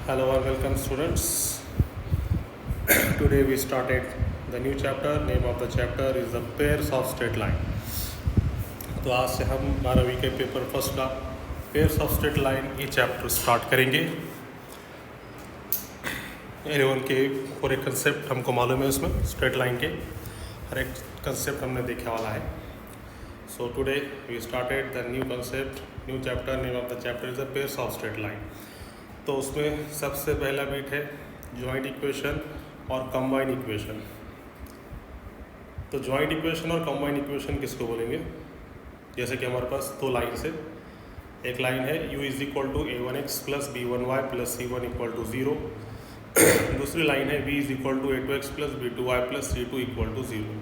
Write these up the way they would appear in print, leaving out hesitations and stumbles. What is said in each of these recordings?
Hello and welcome students. Today we started the new chapter. Name of the chapter is the pairs of straight line. तो आज से हम 12वीं के paper first का pairs of straight line ये chapter start करेंगे। 11 के पूरे कंसेप्ट हमको मालूम है, उसमें स्ट्रेट लाइन के हर एक कंसेप्ट हमने देखने वाला है। So today we started the new concept, new chapter. Name of the chapter is the pairs of straight line. तो उसमें सबसे पहला बीट है जॉइंट इक्वेशन और कंबाइन इक्वेशन। तो जॉइंट इक्वेशन और कंबाइन इक्वेशन किसको बोलेंगे? जैसे कि हमारे पास दो लाइन है। एक लाइन है u is equal to a1x plus b1y plus c1 equal to 0। दूसरी लाइन है v is equal to a2x plus b2y plus c2 equal to 0।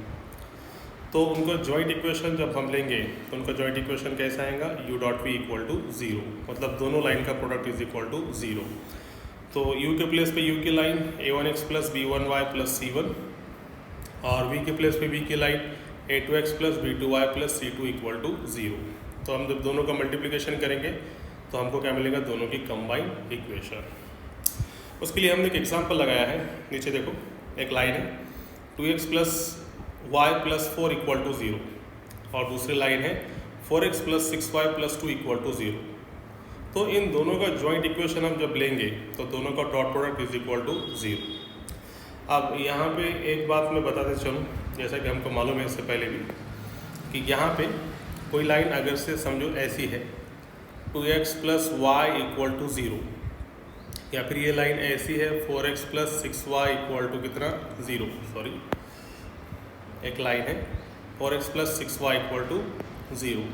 तो उनको जॉइंट इक्वेशन जब हम लेंगे तो उनका जॉइंट इक्वेशन कैसा आएगा? u dot v equal to 0, मतलब दोनों लाइन का प्रोडक्ट इज इक्वल टू 0। तो u के प्लेस पे u की line a1x plus b1y plus c1 और v के प्लेस पे v की line a2x plus b2y plus c2 equal to 0। तो हम जब दोनों का मल्टीप्लिकेशन करेंगे तो हमको क्या मिलेगा? दोनों की कंबाइंड इक्वेशन। उसके लिए हमने एक एग्जांपल लगाया है। नीचे देखो, एक लाइन है 2x plus y plus 4 equal to 0 और दूसरी लाइन है 4x plus 6y plus 2 equal to 0। तो इन दोनों का जॉइंट इक्वेशन हम जब लेंगे तो दोनों का dot product is equal to 0। अब यहाँ पे एक बात मैं बताते चलूँ, जैसा कि हमको मालूम है इससे पहले भी, कि यहाँ पे कोई लाइन अगर से समझो ऐसी है 2x plus y equal to 0, या फिर ये लाइन ऐसी है 4x plus 6y equal to कितना? 0। सॉरी, एक लाइन है 4x plus 6y equal to 0।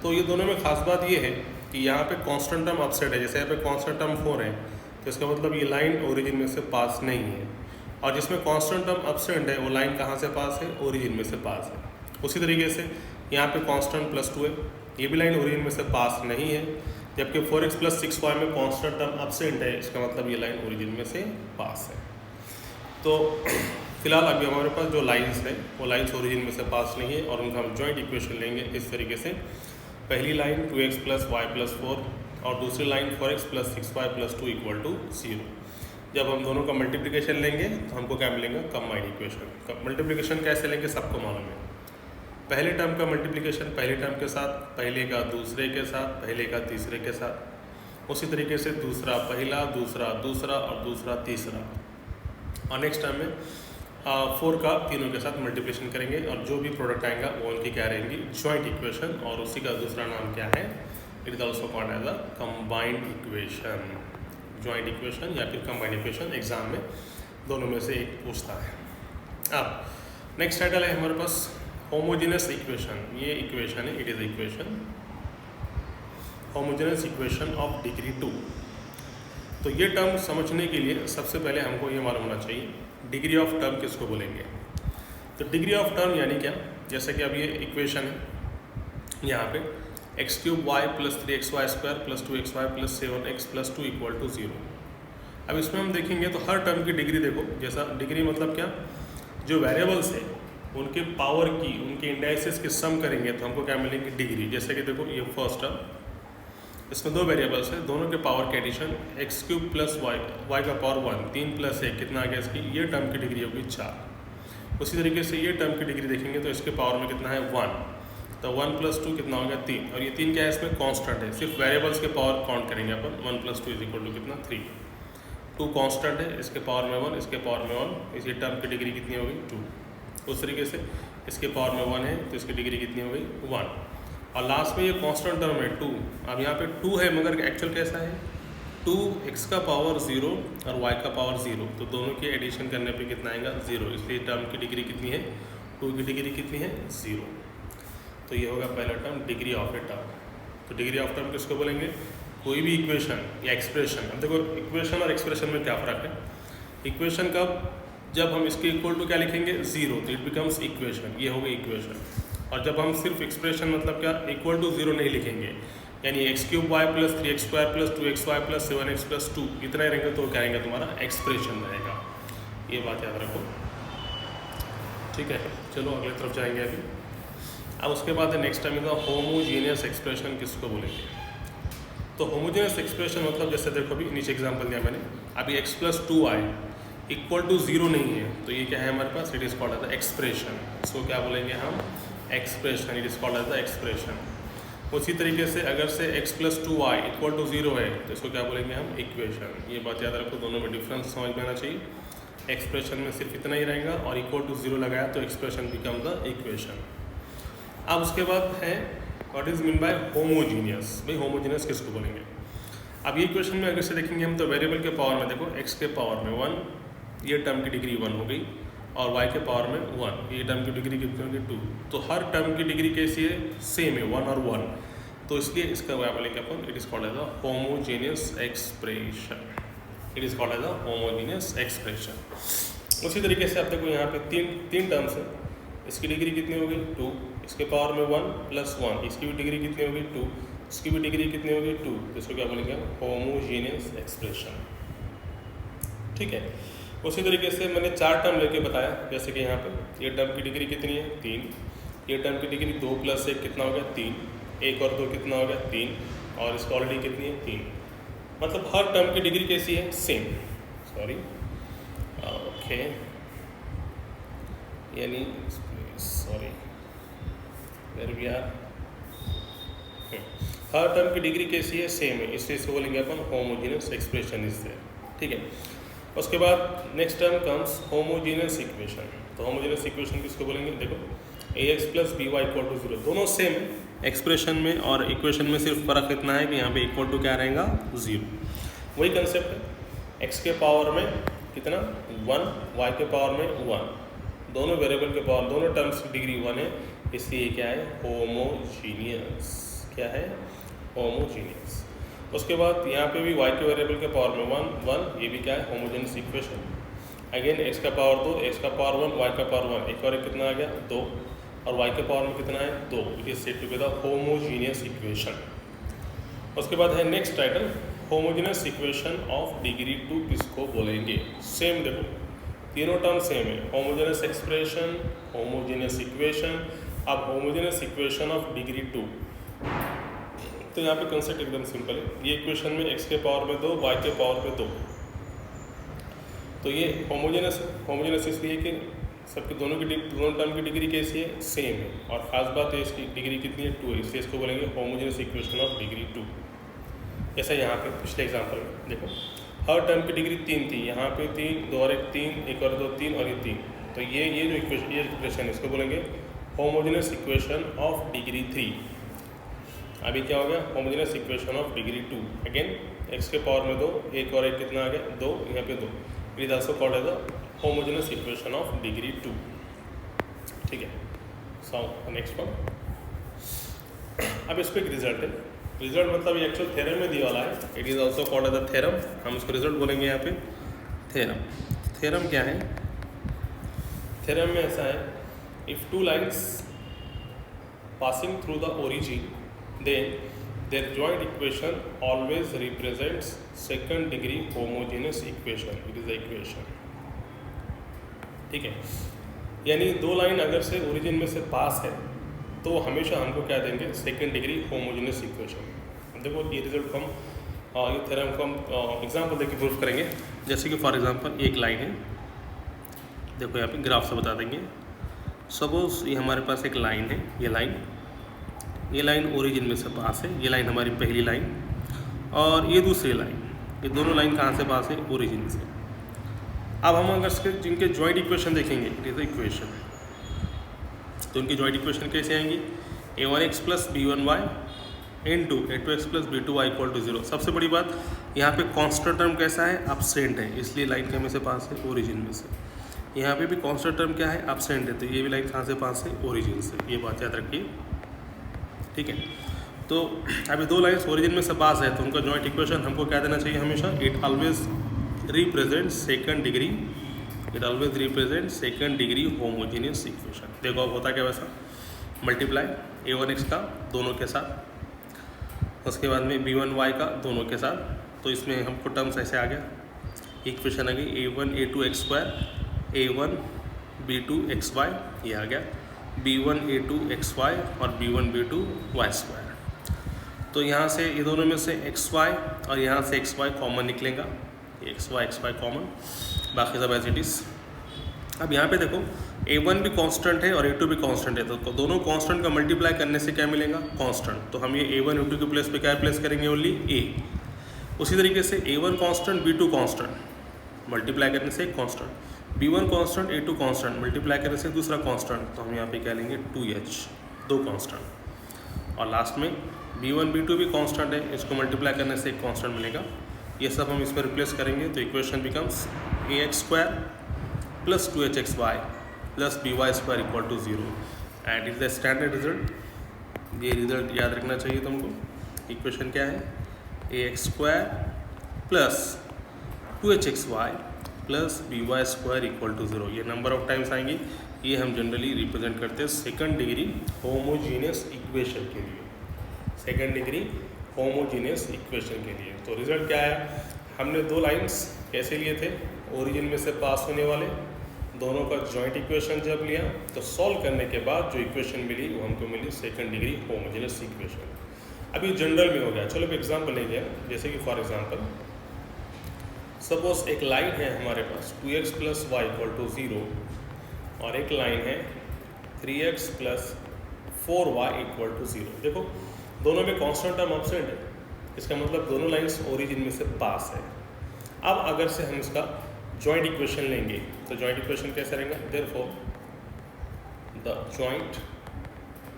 तो ये दोनों में खास बात ये है कि यहाँ पे कांस्टेंट टर्म अपसेट है। जैसे यहाँ पे कांस्टेंट टर्म 4 है तो इसका मतलब ये लाइन ओरिजिन में से पास नहीं है, और जिसमें कांस्टेंट टर्म अपसेंट है वो लाइन कहाँ से पास है? ओरिजिन में से पास है। उसी तरीके से यहाँ पे कांस्टेंट प्लस 2 है, ये भी लाइन ओरिजिन में से पास नहीं है, जबकि 4x प्लस 6y में कांस्टेंट टर्म अपसेंट है, इसका मतलब ये लाइन ओरिजिन में से पास है। तो फिलहाल अभी हमारे पास जो लाइंस है वो लाइंस ओरिजिन में से पास नहीं है और उनका हम जॉइंट इक्वेशन लेंगे इस तरीके से। पहली line 2x plus Y plus 4 और दूसरी line 4x plus 6y plus 2 equal to 0। जब हम दोनों का मल्टीप्लिकेशन लेंगे तो हमको क्या मिलेगा? Combined equation. मल्टीप्लिकेशन कैसे लेंगे सबको मालूम है। पहले टर्म का मल्टीप्लिकेशन पहले टर्म के साथ, पहले का दूसरे के साथ, पहले का तीसरे के साथ, उसी तरीके से दूसरा पहला, दूसरा दूसरा और दूसरा तीसरा, और नेक्स्ट टर्म में 4 का तीनों के साथ मल्टीप्लिकेशन करेंगे और जो भी प्रोडक्ट आएगा वो उनकी क्या रहेंगी? Joint equation. और उसी का दूसरा नाम क्या है? It is also called as a combined equation. Joint equation या फिर कंबाइंड इक्वेशन एग्जाम में दोनों में से एक पूछता है। अब नेक्स्ट टाइटल है हमारे पास होमोजेनस इक्वेशन। ये इक्वेशन है, it is equation homogeneous equation of degree 2। तो ये टर्म समझने के लिए सबसे पहले हमको ये मालूम होना चाहिए डिग्री ऑफ टर्म किसको बोलेंगे। तो डिग्री ऑफ टर्म यानी क्या? जैसे कि अब ये इक्वेशन है, यहाँ पे x cube y plus 3xy square plus 2xy plus 7x plus 2 equal to 0। अब इसमें हम देखेंगे तो हर टर्म की डिग्री देखो। जैसा डिग्री मतलब क्या? जो वेरिएबल्स है उनके पावर की, उनके इंडाइसेस की सम करेंगे तो हमको क्या मिलेंगे? डिग्री। जैसे कि देखो ये फर्स्ट टर्म, इसमें दो वेरिएबल्स है, दोनों के पावर के addition x cube plus y का पावर 1, 3 प्लस 1 कितना आ गया इसकी? ये टर्म की डिग्री होगी 4। उसी तरीके से ये टर्म की डिग्री देखेंगे तो इसके पावर में कितना है? 1। तो 1 प्लस 2 कितना हो गया? 3। और ये 3 क्या है? इसमें कांस्टेंट है, सिर्फ वेरिएबल्स के पावर काउंट करेंगे अपन। 1 प्लस 2 इज इक्वल टू कितना? 3। 2 कांस्टेंट है, इसके पावर में 1, इसके पावर में 1, इसी टर्म की डिग्री कितनी होगी? 2। उस तरीके से इसके पावर में 1 है तो इसकी डिग्री कितनी हो गई? 1। और लास्ट में ये कांस्टेंट टर्म है 2। अब यहाँ पे 2 है मगर एक्चुअल कैसा है? 2x का पावर 0 और y का पावर 0, तो दोनों की एडिशन करने पे कितना आएगा? 0। इसलिए टर्म की डिग्री कितनी है? 2 की डिग्री कितनी है? 0। तो ये होगा पहला term, degree of a term. तो डिग्री ऑफ टर्म किसको बोलेंगे? कोई भी इक्वेशन या एक्सप्रेशन। अब देखो इक्वेशन और एक्सप्रेशन में क्या फ़र्क है? इक्वेशन कब? जब हम इसके इक्वल टू क्या लिखेंगे? 0, तो इट बिकम्स इक्वेशन। ये हो गई इक्वेशन। और जब हम सिर्फ एक्सप्रेशन मतलब क्या? इक्वल टू 0 नहीं लिखेंगे, यानी x cube y plus 3x square plus 2xy plus 7x plus 2 इतना ही रहेंगे तो क्या रहेगा? तुम्हारा एक्सप्रेशन रहेगा। ये बात याद रखो, ठीक है। चलो अगले तरफ जाएंगे अभी। अब उसके बाद नेक्स्ट टाइम होमोजीनियस एक्सप्रेशन किसको बोलेंगे? तो होमोजेनियस एक्सप्रेशन मतलब जैसे देखो अभी नीचे एग्जांपल दिया मैंने, अभी x + 2y इक्वल टू 0 नहीं है, तो ये क्या है हमारे पास, it is called as the expression. इसको क्या बोलेंगे हम, expression, it is called as the expression. उसी तरीके से अगर से x + 2y इक्वल टू 0 है तो इसको क्या बोलेंगे हम, इक्वेशन। ये बात याद रखो, दोनों में डिफरेंस समझ में आना चाहिए। एक्सप्रेशन में सिर्फ इतना ही रहेगा और इक्वल टू 0 लगाया तो एक्सप्रेशन बिकम द इक्वेशन। अब उसके बाद है what is mean by homogeneous. भाई होमोजीनियस किसको बोलेंगे? अब ये इक्वेशन में अगर से देखेंगे हम तो वेरिएबल के पावर में देखो x के पावर में 1, ये टर्म की डिग्री 1 हो गई, और y के पावर में 1, ये टर्म की डिग्री कितनी होगी 2। तो हर टर्म की डिग्री कैसी है, सेम है, 1 और 1। तो इसलिए इसका क्या बोलेंगे अपन, it is called as a homogeneous expression. It is called as a homogeneous expression. उसी तरीके से आप देखो यहाँ पे तीन टर्म्स है, इसकी डिग्री कितनी होगी 2, इसके पावर में 1 + 1, इसकी भी डिग्री कितनी होगी 2, इसकी भी डिग्री कितनी होगी 2। तो इसको क्या बोलेंगे, होमोजीनियस एक्सप्रेशन। ठीक है। उसी तरीके से मैंने 4 टर्म लेके बताया, जैसे कि यहाँ पे ये टर्म की डिग्री कितनी है 3, ये टर्म की डिग्री 2 + 1 कितना हो गया 3, 1 और 2 कितना हो गया 3, और इसका ऑलरेडी कितनी है 3। मतलब हर टर्म की डिग्री कैसी है, सेम। सॉरी, ओके, यानी सॉरी वेर वी आर, हर टर्म की डिग्री कैसी है, सेम है, इसलिए इसको बोलेंगे अपन होमोजीनियस एक्सप्रेशन इज देयर। ठीक है। उसके बाद next term comes homogeneous equation. तो होमोजीनियस इक्वेशन किसको बोलेंगे, देखो ax + by = 0, दोनों सेम है एक्सप्रेशन में, और इक्वेशन में सिर्फ फ़र्क इतना है कि यहाँ पे इक्वल टू क्या रहेगा 0। वही कंसेप्ट है, x के पावर में कितना 1, y के पावर में 1, दोनों वेरिएबल के पावर, दोनों टर्म्स की डिग्री 1 है, इसलिए क्या है होमोजीनियस। क्या है, होमोजीनियस। उसके बाद यहाँ पे भी y के वेरिएबल के पावर में 1 1, ये भी क्या है, होमोजेनियस इक्वेशन। अगेन x का पावर 2, x का पावर 1, y का पावर 1, एक और एक कितना आ गया 2, और y के पावर में कितना है 2। It is said to be the homogeneous equation. उसके बाद है next title, homogeneous equation of degree 2 किसको बोलेंगे। सेम देखो, तीनों टर्म सेम है, होमोजेनियस एक्सप्रेशन, होमोजेनियस इक्वेशन। अब होमोजेनियस इक्वेशन ऑफ डिग्री 2, तो यहाँ पे कंसेप्ट एकदम सिंपल है। ये इक्वेशन में x के पावर में 2, y के पावर में 2, तो ये होमोजेनियस इसलिए कि सबके दोनों टर्म की डिग्री कैसी है, सेम है, और ख़ास बात है इसकी डिग्री कितनी है 2 है, इसलिए इसको बोलेंगे होमोजेनियस इक्वेशन ऑफ डिग्री 2। जैसा यहाँ पे पिछले एग्जाम्पल में देखो, हर टर्म की डिग्री 3 थी, यहाँ पे 3, 2 और 1 3, 1 और 2 3, और ये 3, तो ये जो इक्वेशन इसको बोलेंगे होमोजेनियस इक्वेशन ऑफ डिग्री 3। अभी क्या हो गया, homogeneous equation of degree 2। Again x के पावर में 2, 1 और 1 कितना आ गया 2, यहाँ पे 2। It is also called as the homogeneous equation of degree 2। ठीक है। सो नेक्स्ट वन, अब इस पर एक रिजल्ट है। रिजल्ट मतलब ये एक्चुअल थ्योरम में दिया वाला है, it is also called as the theorem. हम इसको रिजल्ट बोलेंगे यहाँ पे थ्योरम। थ्योरम क्या है, थ्योरम में ऐसा है, if 2 lines passing through the origin, then their joint equation always represents second degree homogeneous equation. It is the equation. ठीक है। यानी 2 लाइन अगर से ओरिजिन में से पास है तो हमेशा हमको क्या देंगे, सेकंड डिग्री होमोजेनियस इक्वेशन। देखो ये रिजल्ट को हम ये थ्योरम को हम एग्जाम्पल देकर प्रूफ करेंगे। जैसे कि फॉर एग्जांपल एक लाइन है, देखो यहाँ पे ग्राफ से बता देंगे। सपोज ये हमारे पास एक लाइन है, ये लाइन ओरिजिन में से पास है, ये लाइन हमारी पहली लाइन, और ये दूसरी लाइन, ये दोनों लाइन कहाँ से पास है, ओरिजिन से। अब हम अगर जिनके जॉइंट इक्वेशन देखेंगे, इट इज द इक्वेशन, तो उनकी जॉइंट इक्वेशन कैसे आएंगी, a1x + b1y × a2x + b2y = 0। सबसे बड़ी बात यहाँ पे कांस्टेंट टर्म कैसा है, एब्सेंट है, इसलिए लाइन में से पास है, ओरिजिन में से। यहाँ पे भी कांस्टेंट टर्म क्या है, एब्सेंट है, तो ये भी लाइन कहाँ से पास है, ओरिजिन से। ये बात याद रखिए। ठीक है। तो अभी 2 लाइन्स ओरिजिन में से पास है, तो उनका जॉइंट इक्वेशन हमको क्या देना चाहिए हमेशा, it always represent second degree, it always represent second degree homogeneous equation. देखो अब होता क्या वैसा, मल्टीप्लाई a1x का दोनों के साथ, उसके बाद में b1y का दोनों के साथ, तो इसमें हमको टर्म्स ऐसे आ गया, इक्वेशन आ गई a1 a2x² a1 b2xy, ये आ गया b1 a2xy और b1 b2y²। तो यहाँ से ये दोनों में से एक्स वाई और यहाँ से एक्स वाई कॉमन निकलेगा, एक्स वाई कॉमन, बाकी सब एज इट इज़। अब यहाँ पे देखो a1 भी कांस्टेंट है और a2 भी कांस्टेंट है, तो दोनों कांस्टेंट का मल्टीप्लाई करने से क्या मिलेगा, कांस्टेंट। तो हम ये a1 a2 के प्लेस पे क्या प्लेस करेंगे, ओनली a। उसी तरीके से a1 constant b2 constant, multiply करने से एक constant, b1 constant a2 constant, multiply करने से दूसरा कांस्टेंट, तो हम यहाँ पे क्या लेंगे 2h, दो कांस्टेंट। और लास्ट में b1 b2 भी कांस्टेंट है, इसको मल्टीप्लाई करने से एक कांस्टेंट मिलेगा। ये सब हम इसमें रिप्लेस करेंगे तो equation becomes ax² plus 2hxy plus by² equal to 0 and is the standard result. ये रिजल्ट याद रखना चाहिए तुमको। इक्वेशन क्या है, ax² plus 2hxy plus by² equal to 0। ये नंबर ऑफ टाइम्स आएंगी, ये हम जनरली रिप्रेजेंट करते हैं सेकंड डिग्री होमोजीनियस इक्वेशन के लिए, सेकंड डिग्री होमोजीनियस इक्वेशन के लिए। तो रिजल्ट क्या है, हमने दो लाइंस कैसे लिए थे, ओरिजिन में से पास होने वाले, दोनों का जॉइंट इक्वेशन जब लिया तो सॉल्व करने के बाद जो इक्वेशन मिली वो हमको मिली सेकंड डिग्री होमोजेनियस इक्वेशन। अभी जनरल में हो गया, चलो एग्जांपल लेंगे, जैसे कि फॉर एग्जांपल सपोज एक लाइन है हमारे पास 2x plus y equal to 0 और एक लाइन है 3x plus 4y equal to 0। देखो दोनों में कांस्टेंट टर्म एब्सेंट है, इसका मतलब दोनों लाइंस ओरिजिन में से पास है। अब अगर से हम इसका जॉइंट इक्वेशन लेंगे तो जॉइंट इक्वेशन कैसे रहेगा, therefore the joint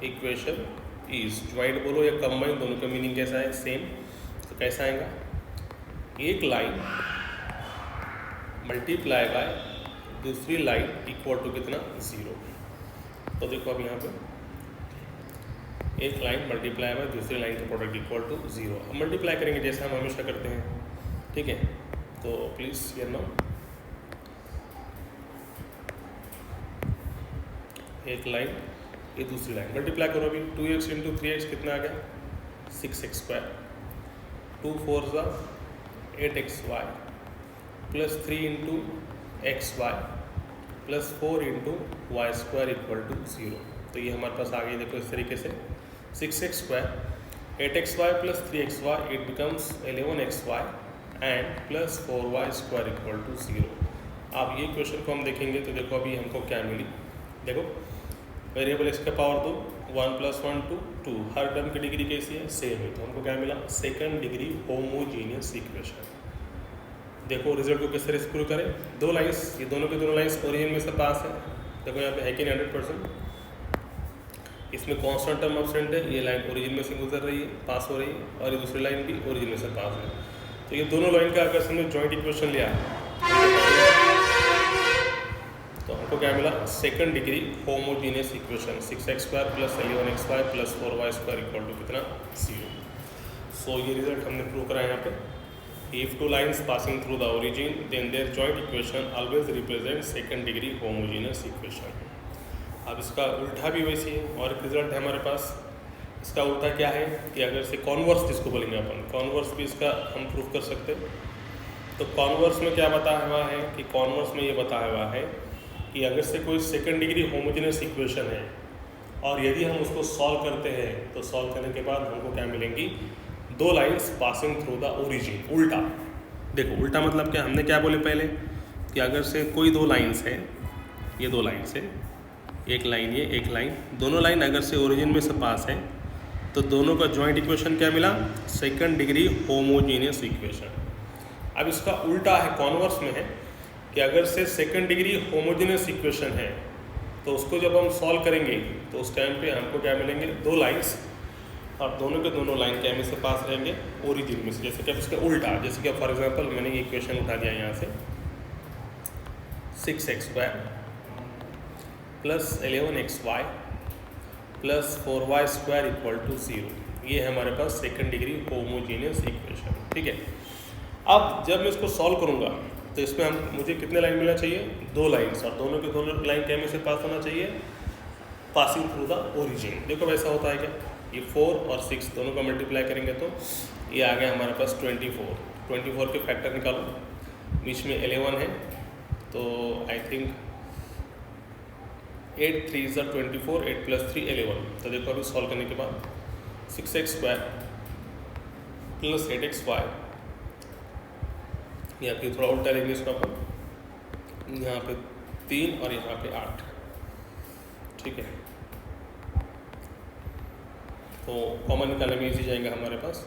equation is, joint बोलो या कंबाइन, दोनों का मीनिंग कैसा है, सेम। तो कैसा आएगा, एक लाइन मल्टीप्लाई बाय दूसरी लाइन इक्वल टू कितना, 0। तो देखो अब यहाँ पे एक लाइन मल्टीप्लाई बाय दूसरी लाइन का प्रोडक्ट इक्वल टू 0। अब मल्टीप्लाई करेंगे जैसे हम हमेशा करते हैं, ठीक है। तो प्लीज़ ये नो, एक लाइन ये दूसरी लाइन मल्टीप्लाई करो, अभी 2x इंटू 3x कितना आ गया, 6x², 2 4 ज़ा 8xy plus 3 into xy plus 4 into y² equal to 0। तो ये हमारे पास आ गई, देखो इस तरीके से 6x² 8xy plus 3xy, it becomes 11xy and plus 4y² equal to 0। अब ये क्वेश्चन को हम देखेंगे तो देखो अभी हमको क्या मिली, देखो वेरिएबल x का पावर 2, 1 प्लस 1 2, हर टर्म की डिग्री कैसी है, सेम है। तो हमको क्या मिला, सेकंड डिग्री होमोजीनियस इक्वेशन। देखो रिजल्ट को किस तरह से प्रूव करें, दो लाइंस, ये दोनों के दोनों लाइंस ओरिजिन में से पास है। देखो यहाँ पे है कि 100%, इसमें कांस्टेंट टर्म एब्सेंट है, ये लाइन ओरिजिन में से गुजर रही है, पास हो रही है, और ये दूसरी लाइन भी ओरिजिन में से पास है। तो ये दोनों लाइन का अगर हमने जॉइंट इक्वेशन लिया तो हमको क्या मिला, second degree homogeneous equation, 6x² plus 11xy plus 4y² equal to कितना, 0। सो ये रिजल्ट हमने प्रूव करा यहाँ पे। If two lines passing through the origin then their joint equation always represent second degree homogeneous equation. अब इसका उल्टा भी वैसे है, और एक रिजल्ट है हमारे पास। इसका उल्टा क्या है कि अगर से कॉन्वर्स जिसको बोलेंगे अपन, कॉन्वर्स भी इसका हम प्रूव कर सकते हैं। तो कॉन्वर्स में क्या बताया हुआ है कि कॉन्वर्स में ये बताया हुआ है कि अगर से कोई सेकंड डिग्री होमोजेनियस इक्वेशन है और यदि हम उसको सॉल्व करते हैं तो सॉल्व करने के बाद हमको क्या मिलेंगी, दो lines passing through the origin. उल्टा देखो, उल्टा मतलब क्या, हमने क्या बोले पहले कि अगर से कोई दो लाइंस है, ये दो लाइंस है, एक लाइन ये एक लाइन, दोनों लाइन अगर से ओरिजिन में से पास है तो दोनों का जॉइंट इक्वेशन क्या मिला, सेकंड डिग्री होमोजीनियस इक्वेशन। अब इसका उल्टा है, कॉन्वर्स में है कि अगर से सेकंड डिग्री होमोजेनियस इक्वेशन है तो उसको जब हम सॉल्व करेंगे तो उस टाइम पे हमको क्या मिलेंगे, दो लाइंस, और दोनों के दोनों लाइन क्या में से पास रहेंगे, ओरिजिन में से। जैसे कि इसका उल्टा, जैसे कि फॉर एग्जांपल मैंने ये इक्वेशन उठा दिया यहाँ से 6x² plus 11xy plus 4y² equal to 0। ये है हमारे पास सेकंड डिग्री होमोजीनियस इक्वेशन, ठीक है। अब जब मैं इसको सॉल्व करूँगा तो इसमें मुझे कितने लाइन मिलना चाहिए, दो लाइन्स, और दोनों के दोनों लाइन क्या में से पास होना चाहिए, पासिंग थ्रू द ओरिजिन। देखो वैसा होता है क्या, ये 4 और 6 दोनों का मल्टीप्लाई करेंगे तो ये आ गया हमारे पास 24 के फैक्टर निकालो, बीच में 11 है तो आई थिंक 8 3 ज़ा 24, 8 प्लस 3 11। तो देखो अभी सॉल्व करने के बाद 6x² प्लस 8xy, या फिर थोड़ा उल्टा लेंगे इसको अपन, यहाँ पे 3 और यहाँ पे 8, ठीक है। तो कॉमन निकालने में इजी जाएगा हमारे पास,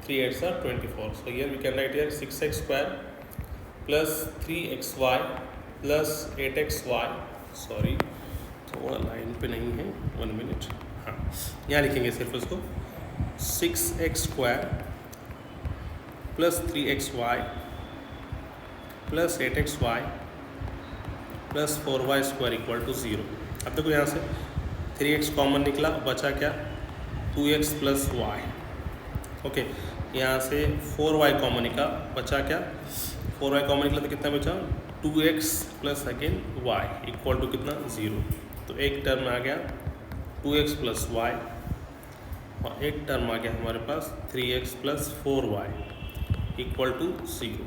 3 8s are 24. So here we can write here 6x square plus 3xy plus 8xy, sorry थोड़ा लाइन पे नहीं है, 1 मिनट, हाँ यहाँ लिखेंगे सिर्फ उसको 6x square plus 3xy plus 8xy plus 4y square equal to 0। अब देखो यहाँ से 3x कॉमन निकला, बचा क्या 2x प्लस y, ओके। यहाँ से 4y कॉमन निकला, बचा क्या 4y कॉमन निकला तो कितना बचा 2x plus again y equal to कितना 0। तो एक टर्म आ गया 2x प्लस y और एक टर्म आ गया हमारे पास 3x plus 4y equal to 0।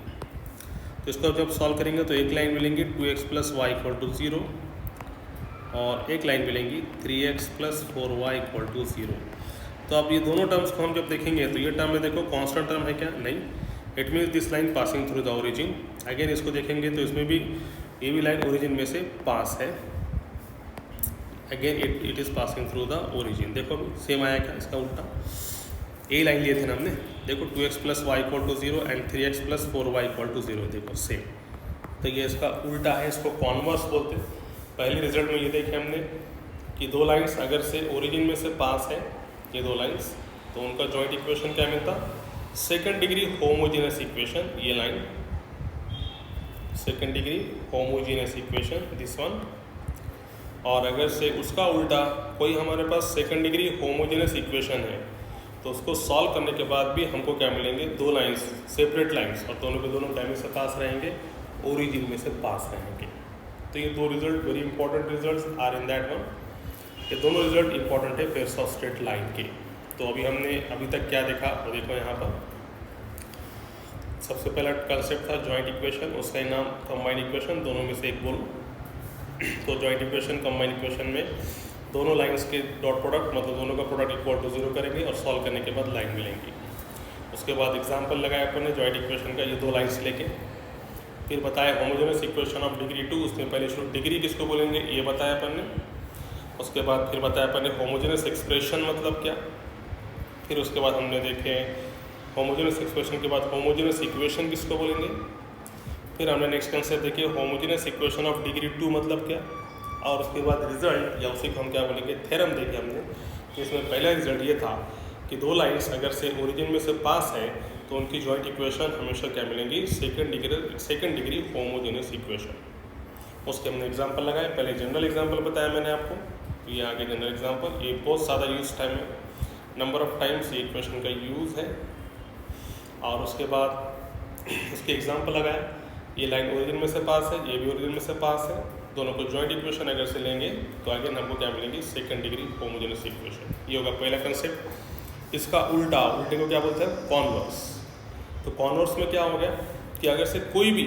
तो इसको जब सॉल्व करेंगे तो एक लाइन मिलेंगी 2x plus y equal to 0 और एक लाइन मिलेंगी 3x plus 4y equal to 0। तो अब ये दोनों टर्म्स को हम जब देखेंगे तो ये टर्म में देखो कांस्टेंट टर्म है क्या, नहीं, it means this line passing through the origin. Again इसको देखेंगे तो इसमें भी ये भी लाइन ओरिजिन में से पास है, again it is passing through the origin. देखो अभी सेम आया क्या, इसका उल्टा ये लाइन लिए थे ना हमने, देखो 2x plus y equal to 0 and 3x plus 4y equal to 0, देखो सेम। तो ये इसका उल्टा है, इसको कॉन्वर्स बोलते हैं। पहले रिजल्ट में ये देखे हमने कि दो लाइन्स अगर से ओरिजिन में से पास है, ये दो लाइन्स, तो उनका जॉइंट इक्वेशन क्या मिलता, सेकंड डिग्री होमोजेनियस इक्वेशन, ये line second degree homogeneous equation this one. और अगर से उसका उल्टा कोई हमारे पास सेकंड डिग्री होमोजेनियस इक्वेशन है तो उसको सॉल्व करने के बाद भी हमको क्या मिलेंगे, दो लाइंस सेपरेट लाइंस, और दोनों के दोनों क्या में से पास रहेंगे, ओरिजिन में से पास रहेंगे। तो ये दो result very important results are in that one. ये दोनों रिजल्ट इंपॉर्टेंट है पेयर्स ऑफ स्ट्रेट लाइन के। तो अभी हमने अभी तक क्या देखा, वो देखो यहाँ पर सबसे पहला कंसेप्ट था जॉइंट इक्वेशन, उसका नाम कंबाइंड इक्वेशन, दोनों में से एक बोलो। तो जॉइंट इक्वेशन कंबाइंड इक्वेशन में दोनों लाइंस के डॉट प्रोडक्ट, मतलब दोनों का प्रोडक्ट इक्वल टू 0 करेंगे और सॉल्व करने के बाद लाइन मिलेंगी। उसके बाद एग्जांपल लगाया अपन ने जॉइंट इक्वेशन का, ये दो लाइंस लेके, फिर बताया होमोजेनियस इक्वेशन ऑफ डिग्री 2, उसमें पहले शुरू डिग्री किसको बोलेंगे ये बताया अपन ने। उसके बाद फिर बताया अपन ने होमोजेनियस एक्सप्रेशन मतलब क्या, फिर उसके बाद हमने देखे होमोजेनियस एक्सप्रेशन के बाद होमोजेनियस इक्वेशन किसको बोलेंगे, फिर हमने नेक्स्ट कंसेप्ट देखिए होमोजेनियस इक्वेशन ऑफ डिग्री 2 मतलब क्या, और उसके बाद रिजल्ट या उसी को हम क्या बोलेंगे थ्योरम देखे हमने। इसमें पहला रिजल्ट ये था कि दो लाइंस अगर से ओरिजिन में से पास है तो उनकी जॉइंट इक्वेशन हमेशा क्या मिलेंगी, सेकंड डिग्री होमोजेनियस इक्वेशन। उसके हमने एग्जांपल लगाए, पहले जनरल एग्जांपल बताया मैंने आपको, ये आगे जनरल एग्जांपल, ये बहुत ज़्यादा यूज टाइम है, नंबर ऑफ टाइम्स ये इक्वेशन का यूज़ है। और उसके बाद इसके एग्जाम्पल लगाया, ये लाइन ओरिजिन में से पास है, ये भी ओरिजिन में से पास है, दोनों को जॉइंट इक्वेशन अगर से लेंगे तो आगे हमको क्या मिलेंगी, सेकंड डिग्री होमोजेनियस इक्वेशन। ये होगा पहला कंसेप्ट। इसका उल्टा, उल्टे को क्या बोलते हैं, कॉन्वर्स। तो कॉन्वर्स में क्या हो गया कि अगर से कोई भी,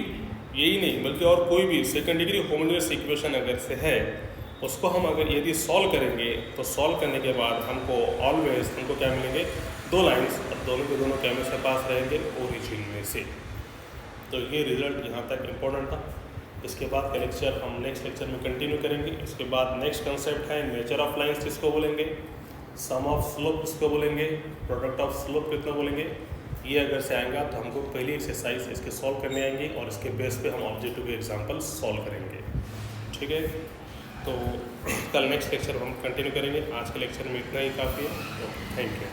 यही नहीं बल्कि और कोई भी सेकंड डिग्री होमोजेनियस इक्वेशन अगर से है, उसको हम अगर यदि सॉल्व करेंगे तो सॉल्व करने के बाद हमको ऑलवेज हमको क्या मिलेंगे, दो लाइंस, और दोनों के दोनों क्या में से पास रहेंगे, ओरिजिन में से। तो ये रिजल्ट यहाँ तक इम्पोर्टेंट था। इसके बाद का लेक्चर हम नेक्स्ट लेक्चर में कंटिन्यू करेंगे। इसके बाद नेक्स्ट कंसेप्ट है नेचर ऑफ लाइंस किसको बोलेंगे, सम ऑफ स्लोप किसको बोलेंगे, प्रोडक्ट ऑफ स्लोप कितना बोलेंगे। ये अगर से आएगा तो हमको पहली एक्सरसाइज इसके सॉल्व करने आएंगे और इसके बेस पे हम ऑब्जेक्टिव के एग्जाम्पल सॉल्व करेंगे, ठीक है। तो कल नेक्स्ट लेक्चर हम कंटिन्यू करेंगे। आज के लेक्चर में इतना ही काफ़ी है। Thank you.